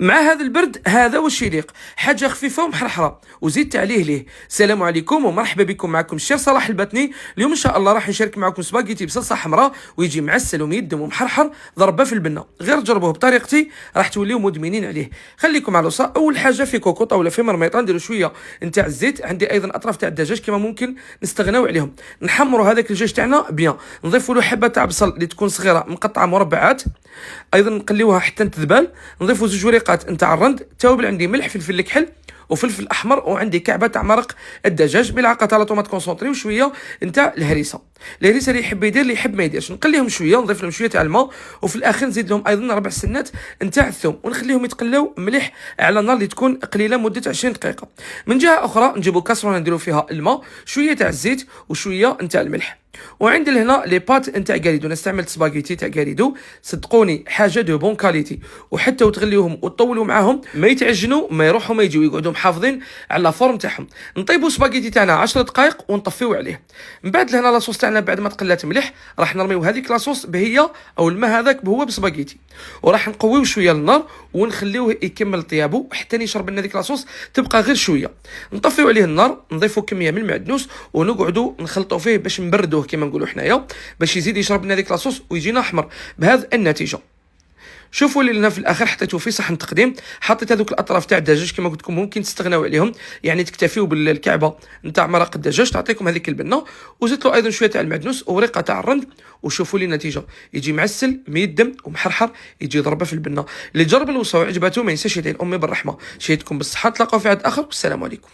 مع هذا البرد هذا واش يليق، حاجه خفيفه ومحرحره وزيدت عليه ليه. السلام عليكم ومرحبا بكم، معكم الشيف صلاح الباتني. اليوم ان شاء الله راح نشارك معكم سباغيتي بصلصه حمراء ويجي معسل وميدم ومحرحر ضربه في البنه. غير جربوه بطريقتي راح توليو مدمنين عليه. خليكم على الوصفه. اول حاجه في كوكوط ولا في مرميطه نديروا شويه نتاع الزيت. عندي ايضا اطراف تاع الدجاج كما ممكن نستغناو عليهم. نحمروا هذاك الدجاج تاعنا بيان، نضيفوا له حبه تاع بصل اللي تكون صغيره مقطعه مربعات، ايضا نقليوها حتى تذبل. نضيفوا زوج وريقات نتاع الرند. التوابل عندي ملح، فلفل الكحل وفلفل احمر، وعندي كعبه تاع مرق الدجاج، ملعقه تاع طوماط كونسونطري وشويه نتاع الهريسه. الهريسه اللي يحب يدير، اللي يحب ما يديرش. نقليهم شويه، نضيف لهم شويه تاع الماء، وفي الاخير نزيد لهم ايضا 4 سنات نتاع الثوم، ونخليهم يتقلاو مليح على نار اللي تكون قليله مده 20 دقيقه. من جهه اخرى نجيبوا كاسرونه نديروا فيها الماء، شويه تاع الزيت وشويه نتاع الملح. وعندي هنا لي بات نتاع غاريدو. انا استعملت سباغيتي تاع غاريدو، صدقوني حاجه دو بون كاليتي، وحتى وتغليوهم وتطولوا معاهم ما يتعجنوا، ما يروحوا ما يجيو، يقعدوا محافظين على فورم تاعهم. نطيبوا سباغيتي تاعنا 10 دقائق ونطفيو عليه. من بعد هنا لاصوص تاعنا بعد ما تقلات مليح راح نرميو هذيك لاصوص بهي او الماء هذاك هو بسباغيتي، وراح نقويو شويه النار ونخليوه يكمل طيابه حتى يشرب من هذيك لاصوص، تبقى غير شويه. نطفيو عليه النار، نضيفوا كميه من المعدنوس ونقعدوا نخلطوا فيه باش نبردوه كما نقولوا حنايا، باش يزيد يشرب من هذيك لاصوص ويجينا احمر بهذه النتيجه. شوفوا اللي لنا في الاخر حطيته في صحن تقديم. حطيت هذوك الاطراف تاع الدجاج كما قلت لكم ممكن تستغناو عليهم، يعني تكتفيوا بالكعبه نتاع مرق الدجاج تعطيكم هذيك البنه، وزدت له ايضا شويه تاع المعدنوس ورقه تاع الرند. وشوفوا لي النتيجه، يجي معسل ميدم ومحرحر، يجي ضربه في البنه. اللي جرب الوصفه وعجبته ما ينساش يدعي لامي بالرحمه. شهيتكم بالصحه، تلاقاو في عاد اخر والسلام عليكم.